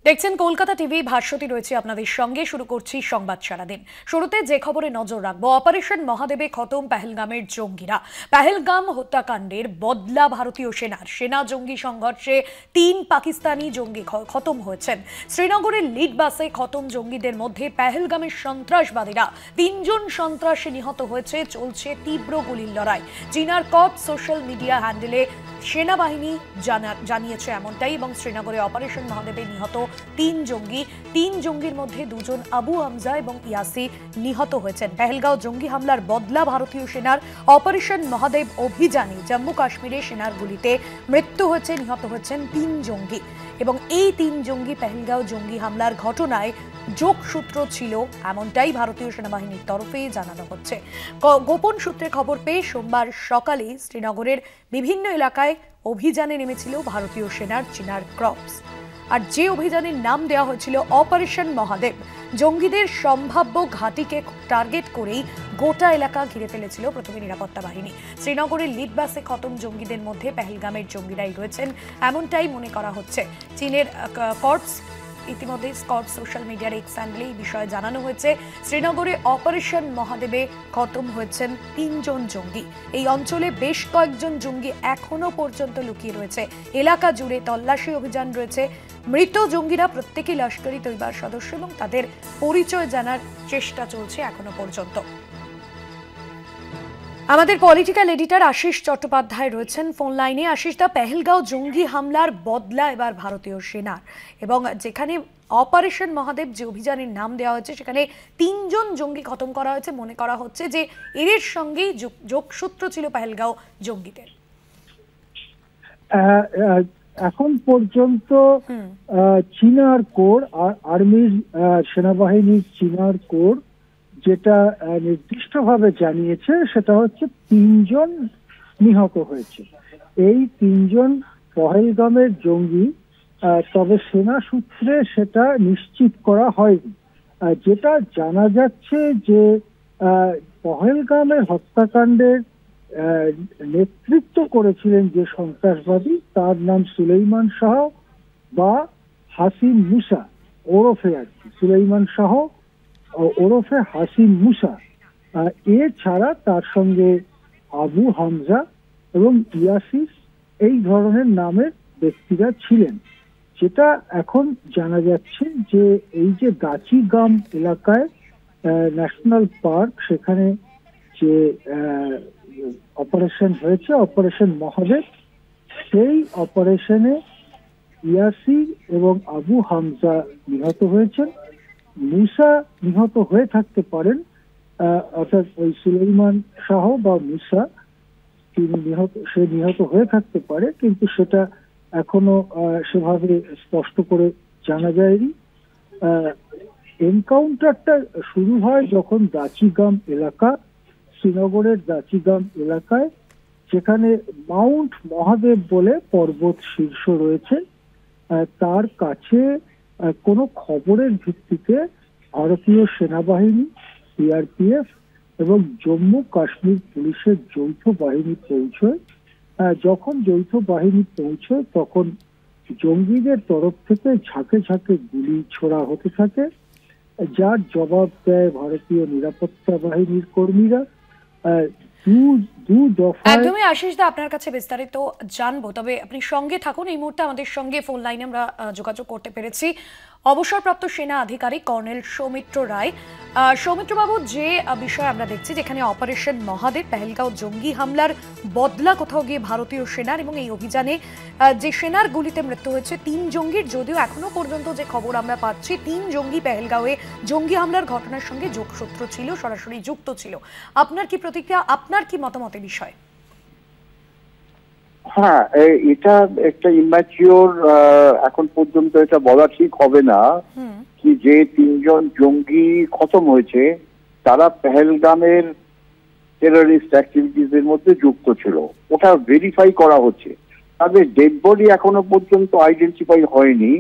দেখছেন কলকাতা টিভি, ভাস্বতী রয়েছে আপনাদের সঙ্গে। শুরু করছি সংবাদ সারাদিন। শুরুতে যে খবরে নজর রাখবো, অপারেশন মহাদেবে খতম পেহেলগামের জঙ্গিরা। পেহেলগাম হত্যাকাণ্ডের বদলা ভারতীয় সেনা জঙ্গি সংঘর্ষে 3 পাকিস্তানি জঙ্গি খতম হয়েছেন। শ্রীনগরের লিড বাসে খতম জঙ্গিদের মধ্যে পেহেলগামের সন্ত্রাসবাদীরা 3 জন সন্ত্রাসী নিহত হয়েছে। চলছে তীব্র গুলির লড়াই। চিনার কপ সোশ্যাল মিডিয়া হ্যান্ডেলে সেনাবাহিনী জানিয়েছে এমনটাই। এবং শ্রীনগরে অপারেশন মহাদেবে নিহত 3 জঙ্গির মধ্যে 2 জন আবু হামজা এবং ইয়াসি নিহত হয়েছেন। পেহেলগাঁও জঙ্গি হামলার বদলা ভারতীয় সেনার। অপারেশন মহাদেব অভিযানে জম্মু কাশ্মীরে সেনার গুলিতে মৃত্যু হয়েছে, নিহত হয়েছেন 3 জঙ্গি। এবং এই 3 জঙ্গি পেহেলগাঁও জঙ্গি হামলার ঘটনায় যোগসূত্র ছিল, এমনটাই ভারতীয় সেনাবাহিনীর তরফে জানানো হচ্ছে। গোপন সূত্রে খবর পেয়ে সোমবার সকালে শ্রীনগরের বিভিন্ন এলাকায় অভিযানে নেমেছিল ভারতীয় সেনার চিনার ক্রপস। আর যে অভিযানের নাম দেওয়া হয়েছিল অপারেশন মহাদেব, জঙ্গিদের সম্ভাব্য ঘাঁটিকে টার্গেট করেই গোটা এলাকা ঘিরে ফেলেছিল প্রথমে নিরাপত্তা বাহিনী। শ্রীনগরের লিড বাসে খতম জঙ্গিদের মধ্যে পেহেলগামের জঙ্গিরাই রয়েছেন, এমনটাই মনে করা হচ্ছে। চীনের কর্পস ইতিমধ্যে স্কট সোশ্যাল মিডিয়ার এক্স হ্যান্ডেলে এই বিষয়ে জানানো হয়েছে। শ্রীনগরে অপারেশন মহাদেবে খতম হয়েছেন 3 জন জঙ্গি। এই অঞ্চলে বেশ কয়েকজন জঙ্গি এখনো পর্যন্ত লুকিয়ে রয়েছে। এলাকা জুড়ে তল্লাশি অভিযান রয়েছে। মৃত জঙ্গিরা প্রত্যেকেই লস্করি তৈবার সদস্য এবং তাদের পরিচয় জানার চেষ্টা চলছে এখনো পর্যন্ত। আমাদের পলিটিক্যাল এডিটর আশিস চট্টোপাধ্যায় রয়েছেন ফোন লাইনে। আশিস দা, পেহেলগাঁও জঙ্গি হামলার বদলা এবার ভারতীয় সেনার, এবং যেখানে অপারেশন মহাদেব যে অভিযানের নাম দেওয়া হয়েছে সেখানে 3 জন জঙ্গি খতম করা হয়েছে। মনে করা হচ্ছে যে এর সঙ্গেই যোগসূত্র ছিল পেহেলগাঁও জঙ্গিদের। এখন পর্যন্ত চিনার কোর আর্মির সেনাবাহিনীর চিনার কোর যেটা নির্দিষ্টভাবে জানিয়েছে সেটা হচ্ছে 3 জন নিহত হয়েছে। এই 3 জন পহেলগামের জঙ্গি, তবে সেনা সূত্রে সেটা নিশ্চিত করা হয়নি। যেটা জানা যাচ্ছে যে পহেলগামের হত্যাকাণ্ডের নেতৃত্ব করেছিলেন যে সন্ত্রাসবাদী, তার নাম সুলেইমান শাহ বা হাসিন মুসা ওরফে সুলেইমান শাহ ওরফে হাসিন মুসা। এছাড়া তার সঙ্গে আবু হামজা এবং ইয়াসিস এই ধরনের নামের ব্যক্তিরা ছিলেন। যেটা এখন জানা যাচ্ছে যে এই যে দাচিগাম এলাকায় ন্যাশনাল পার্ক, সেখানে যে অপারেশন হয়েছে অপারেশন মহাদেব, সেই অপারেশনে ইয়াসি এবং আবু হামজা নিহত হয়েছেন। মুসা নিহত হয়ে থাকতে পারেন, অর্থাৎ ওই সুলেইমান শাহ বা মুসা সে নিহত হয়ে থাকতে পারে, কিন্তু সেটা এখনো সেভাবে স্পষ্ট করে জানা যায়নি। এনকাউন্টারটা শুরু হয় যখন দাচিগাম এলাকা, শ্রীনগরের দাচিগাম এলাকায়, যেখানে মাউন্ট মহাদেব বলে পর্বত শীর্ষ রয়েছে, তার কাছে কোনো খবরের ভিত্তিতে ভারতীয় সেনাবাহিনী, সিআরপিএফ এবং জম্মু কাশ্মীর পুলিশের যৌথ বাহিনী পৌঁছয়। যখন যৌথ বাহিনী পৌঁছয় তখন জঙ্গিদের তরফ থেকে ঝাঁকে ঝাঁকে গুলি ছোড়া হতে থাকে, যার জবাব দেয় ভারতীয় নিরাপত্তা বাহিনীর কর্মীরা। একদমই আশিস দা, আপনার কাছে বিস্তারিত জানবো, তবে আপনি সঙ্গে থাকুন। এই মুহূর্তে আমাদের সঙ্গে ফোন লাইনে আমরা যোগাযোগ করতে পেরেছি অবসরপ্রাপ্ত সেনা আধিকারিক কর্নেল সৌমিত্র রায়। সৌমিত্রবাবু, যে বিষয় আমরা দেখছি যেখানে অপারেশন মহাদেব, পেহেলগাঁও জঙ্গি হামলার বদলা কোথাও গিয়ে ভারতীয় সেনার, এবং এই অভিযানে যে সেনার গুলিতে মৃত্যু হয়েছে 3 জঙ্গির, যদিও এখনো পর্যন্ত যে খবর আমরা পাচ্ছি 3 জঙ্গি পেহেলগাঁওয়ে জঙ্গি হামলার ঘটনার সঙ্গে যোগসূত্র ছিল, সরাসরি যুক্ত ছিল। আপনার কি প্রতিক্রিয়া, আপনার কি মতামত এই বিষয়ে? হ্যাঁ, এটা একটা ইম্যাচিওর, এখন পর্যন্ত এটা বলা ঠিক হবে না কি যে 3 জন জঙ্গি খতম হয়েছে তারা পেহেলগামের টেররিস্ট অ্যাক্টিভিটিস এর মধ্যে যুক্ত ছিল। ওটা ভেরিফাই করা হচ্ছে, তাদের ডেড বডি এখনো পর্যন্ত আইডেন্টিফাই হয়নি।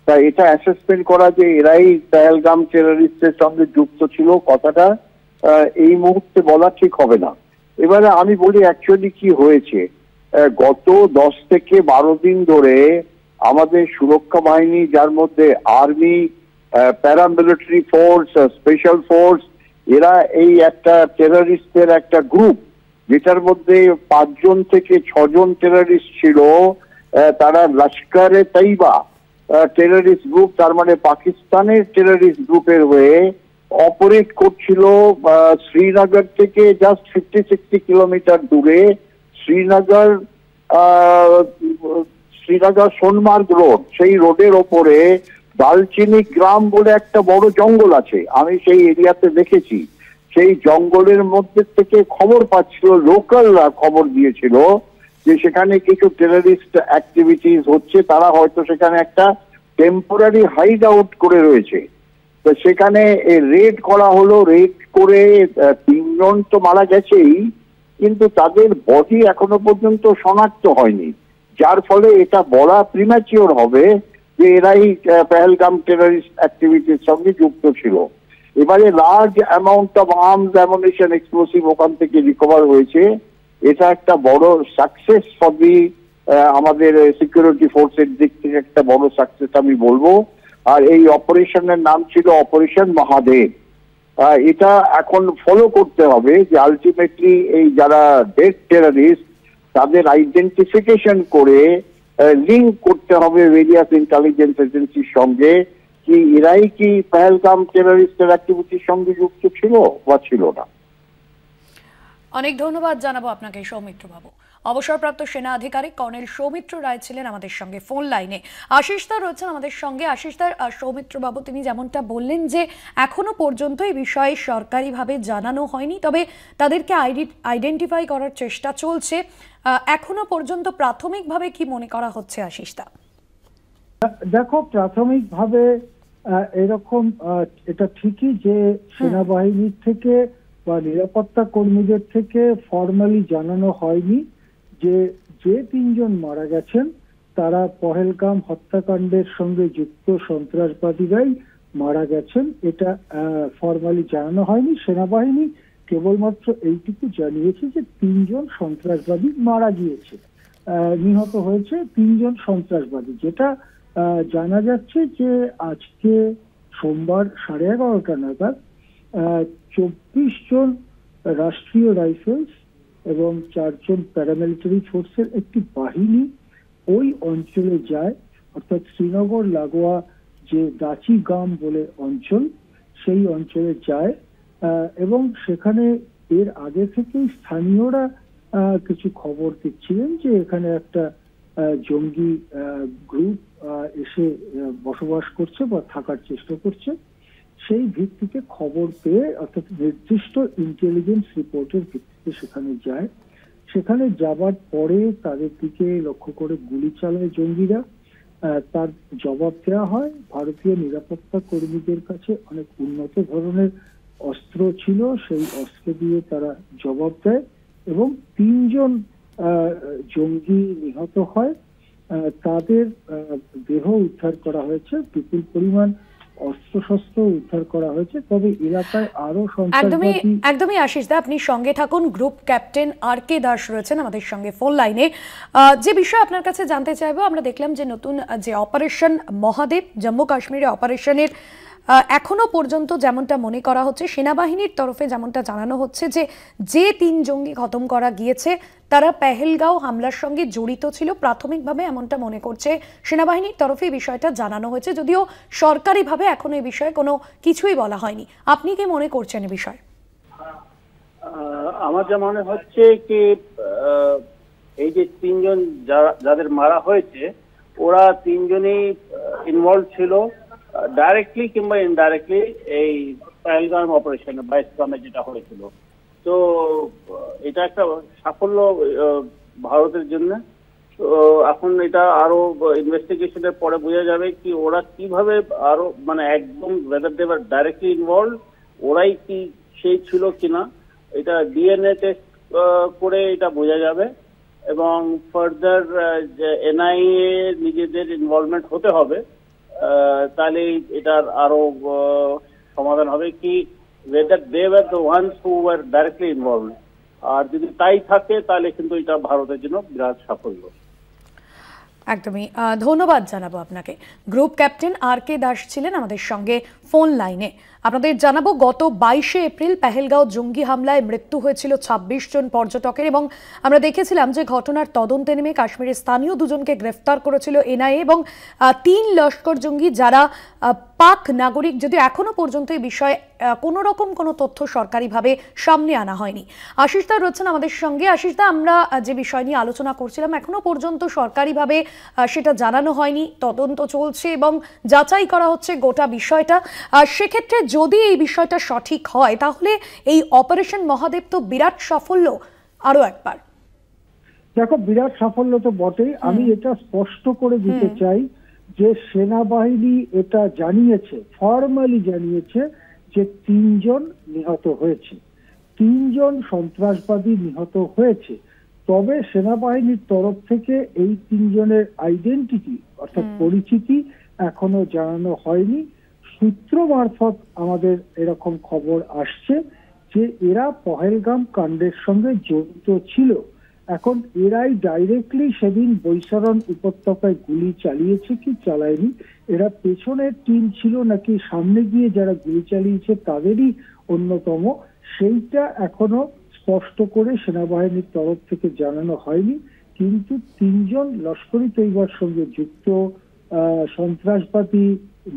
তাই এটা অ্যাসেসমেন্ট করা যে এরাই পেহেলগাম টেররিস্টের সঙ্গে যুক্ত ছিল, কথাটা এই মুহূর্তে বলা ঠিক হবে না। এবারে আমি বলি অ্যাকচুয়ালি কি হয়েছে। গত 10 থেকে 12 দিন ধরে আমাদের সুরক্ষা বাহিনী, যার মধ্যে army, paramilitary force, special force, এরা এই একটা টেররিস্টের একটা গ্রুপ, যেটার মধ্যে 5 জন থেকে 6 জন টেররিস্ট ছিল। তারা লস্করে তৈবা টেররিস্ট গ্রুপ, তার মানে পাকিস্তানের টেররিস্ট গ্রুপের হয়ে অপারেট করছিল শ্রীনগর থেকে জাস্ট 50-60 কিলোমিটার দূরে। শ্রীনগর সোনমার্গ রোড, সেই রোডের ওপরে দালচিনি গ্রাম বলে একটা বড় জঙ্গল আছে, আমি সেই এরিয়াতে দেখেছি। সেই জঙ্গলের মধ্যে থেকে খবর পাচ্ছিল, লোকালরা খবর দিয়েছিল যে সেখানে কিছু টেররিস্ট অ্যাক্টিভিটিস হচ্ছে, তারা হয়তো সেখানে একটা টেম্পোরারি হাইড আউট করে রয়েছে। তো সেখানে রেড করা হলো, রেড করে 3 জন তো মারা গেছেই, কিন্তু তাদের বডি এখনো পর্যন্ত শনাক্ত হয়নি, যার ফলে এটা বলা প্রিম্যাচিওর হবে যে এরাই পেহেলগাম টেররিস্ট অ্যাক্টিভিটির সঙ্গে যুক্ত ছিল। এবারে large amount of arms, ammunition, explosive ওখান থেকে রিকভার হয়েছে। এটা একটা বড় সাকসেস ফর দি আমাদের সিকিউরিটি ফোর্সের দিক থেকে একটা বড় সাকসেস আমি বলবো। আর এই অপারেশনের নাম ছিল অপারেশন মহাদেব। এটা এখন ফলো করতে হবে যে আলটিমেটলি এই যারা ডেড টেররিস্ট তাদের আইডেন্টিফিকেশন করে লিঙ্ক করতে হবে ভেরিয়াস ইন্টেলিজেন্স এজেন্সির সঙ্গে, কি এরাই কি পেহেলগাম টেররিস্টের অ্যাক্টিভিটির সঙ্গে যুক্ত ছিল বা ছিল না। অনেক ধন্যবাদ জানাবো আপনাকে সৌমিত্র বাবু। অবসরপ্রাপ্ত সেনা আধিকারিক কর্নেল সৌমিত্র রায় ছিলেন আমাদের সঙ্গে ফোন লাইনে। আশিস দা রয়েছেন আমাদের সঙ্গে। আশিস দা, সৌমিত্র বাবু তিনি যেমনটা বললেন যে এখনো পর্যন্ত এই বিষয়ে সরকারিভাবে জানানো হয়নি, তবে তাদেরকে আইডেন্টিফাই করার চেষ্টা চলছে। এখনো পর্যন্ত প্রাথমিকভাবে কি মনে করা হচ্ছে আশিস দা? দেখো, প্রাথমিকভাবে এরকম এটা ঠিকই যে সেনাবাহিনীর থেকে বা নিরাপত্তা কর্মীদের থেকে ফর্মালি জানানো হয়নি যে 3 জন মারা গেছেন তারা পহেলগাম হত্যাকাণ্ডের সঙ্গে যুক্ত সন্ত্রাসবাদীরাই মারা গেছেন। এটা ফর্মালি জানানো হয়নি। সেনাবাহিনী কেবলমাত্র এইটুকু জানিয়েছে যে 3 জন সন্ত্রাসবাদী মারা গিয়েছে, নিহত হয়েছে 3 জন সন্ত্রাসবাদী। যেটা জানা যাচ্ছে যে আজকে সোমবার 11:30 নাগাদ 24 জন রাষ্ট্রীয় রাইফেলস এবং 4 জন প্যারামিলিটারি ফোর্সের একটি বাহিনী ওই অঞ্চলে যায়, অর্থাৎ শ্রীনগর লাগোয়া যে দাচি গাম বলে অঞ্চল, সেই অঞ্চলে যায় এবং সেখানে এর আগে থেকেই স্থানীয়রা কিছু খবর দিচ্ছিলেন যে এখানে একটা জঙ্গি গ্রুপ এসে বসবাস করছে বা থাকার চেষ্টা করছে। সেই ভিত্তিতে খবর পেয়ে, অর্থাৎ নির্দিষ্ট ইন্টেলিজেন্স রিপোর্টের ভিত্তিতে সেখানে যায়। সেখানে যাবার পরে তাদের দিকে লক্ষ্য করে গুলি চালায় জঙ্গিরা। তার জবাব দেওয়া হয়। ভারতীয় নিরাপত্তা কর্মীদের কাছে অনেক উন্নত ধরনের অস্ত্র ছিল, সেই অস্ত্র দিয়ে তারা জবাব দেয় এবং 3 জন জঙ্গি নিহত হয়। তাদের দেহ উদ্ধার করা হয়েছে, বিপুল পরিমাণ অস্ত্রশস্ত্র উদ্ধার করা হয়েছে। তবে এলাকায় আরো একদমই আশিস দা, আপনি সঙ্গে থাকুন। গ্রুপ ক্যাপ্টেন আর.কে দাস রয়েছেন আমাদের সঙ্গে ফোন লাইনে। যে বিষয় আপনার কাছে জানতে চাইবো, আমরা দেখলাম যে নতুন যে অপারেশন মহাদেব, জম্মু কাশ্মীরে অপারেশনের এখনো পর্যন্ত যেমনটা মনে করা হচ্ছে, সেনাবাহিনীর তরফে যেমনটা জানানো হচ্ছে যে 3 জঙ্গি খতম করা গিয়েছে তারা পেহেলগাঁও হামলার সঙ্গে জড়িত ছিল, প্রাথমিকভাবে এমনটা মনে করছে সেনাবাহিনীর তরফে। এই বিষয়টা জানানো হয়েছে, যদিও সরকারিভাবে এখনো এই বিষয়ে কোনো কিছুই বলা হয়নি। আপনি কি মনে করছেন এই বিষয়ে? আমার যা মনে হচ্ছে কি, এই যে 3 জন যাদের মারা হয়েছে, ওরা 3 জনই ইনভলভ ছিল ডাইরেক্টলি কিংবা ইনডাইরেক্টলি এই পেহেলগাম অপারেশনে, 22 গ্রামে যেটা হয়েছিল। তো এটা একটা সাফল্য ভারতের জন্য। তো এখন এটা আরো ইনভেস্টিগেশনের পরে বোঝা যাবে কি ওরা কিভাবে আরো, মানে একদম whether they were directly involved, ওরাই কি সেই ছিল কিনা, এটা ডিএনএ টেস্ট করে এটা বোঝা যাবে। এবং ফার্দার এনআইএ নিজেদের ইনভলভমেন্ট হতে হবে, তাহলে এটার আরো সমাধান হবে কি whether they were the ones who were directly involved। আর যদি তাই থাকে তাহলে কিন্তু এটা ভারতের জন্য বিরাট সাফল্য। একদমই ধন্যবাদ জানাবো আপনাকে। গ্রুপ ক্যাপ্টেন আর কে দাস ছিলেন আমাদের সঙ্গে ফোন লাইনে। আপনাদের জানাবো, গত 22শে এপ্রিল পেহেলগাঁও জঙ্গি হামলায় মৃত্যু হয়েছিল 26 জন পর্যটকের, এবং আমরা দেখেছিলাম যে ঘটনার তদন্তে নেমে কাশ্মীরের স্থানীয় দুজনকে গ্রেফতার করেছিল এনআইএ, এবং 3 লস্কর জঙ্গি যারা পাক নাগরিক, যদিও এখনো পর্যন্ত এই বিষয়ে কোনো রকম কোনো তথ্য সরকারিভাবে সামনে আনা হয়নি। আশিস দা রয়েছেন আমাদের সঙ্গে। আশিস দা, আমরা যে বিষয় নিয়ে আলোচনা করছিলাম, এখনো পর্যন্ত সরকারিভাবে সেটা জানানো হয়নি, তদন্ত চলছে এবং যাচাই করা হচ্ছে গোটা বিষয়টা। সেক্ষেত্রে যদি এই বিষয়টা সঠিক হয়, তাহলে এই অপারেশন মহাদেব তো বিরাট সাফল্য। আরো একবার দেখো, বিরাট সাফল্য তো বটেই। আমি এটা স্পষ্ট করে দিতে চাই যে সেনাবাহিনী এটা জানিয়েছে, ফর্মালি জানিয়েছে যে 3 জন নিহত হয়েছে, 3 জন সন্ত্রাসবাদী নিহত হয়েছে। তবে সেনাবাহিনীর তরফ থেকে এই 3 জনের আইডেন্টিটি অর্থাৎ পরিচিতি এখনো জানানো হয়নি। সূত্র মারফত আমাদের এরকম খবর আসছে যে এরা পহেলগাম কাণ্ডের সঙ্গে জড়িত ছিল। এখন এরাই ডাইরেক্টলি সেদিন বৈশারণ উপত্যকায় গুলি চালিয়েছে কি চালায়নি, এরা পেছনের টিম ছিল নাকি সামনে গিয়ে যারা গুলি চালিয়েছে তাদেরই অন্যতম, সেইটা এখনো স্পষ্ট করে সেনাবাহিনীর তরফ থেকে জানানো হয়নি। কিন্তু 3 জন লস্করি তৈবার সঙ্গে যুক্ত সন্ত্রাসবাদী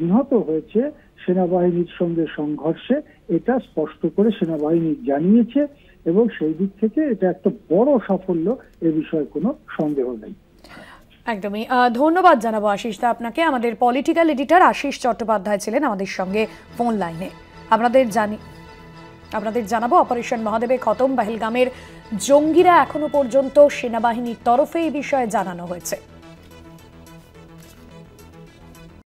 নিহত হয়েছে সেনাবাহিনীর সঙ্গে সংঘর্ষে, এটা স্পষ্ট করে সেনাবাহিনী জানিয়েছে, এবং সেই দিক থেকে এটা একটা বড় সাফল্য, এ বিষয়ে কোনো সন্দেহ নেই। একদমই ধন্যবাদ জানাবো আশিস দা আপনাকে। আমাদের পলিটিক্যাল এডিটর আশিস চট্টোপাধ্যায় ছিলেন আমাদের সঙ্গে ফোন লাইনে। আপনাদের জানাবো, অপারেশন মহাদেবে খতম পেহেলগামের জঙ্গিরা এখনো পর্যন্ত সেনাবাহিনীর তরফে এই বিষয়ে জানানো হয়েছে।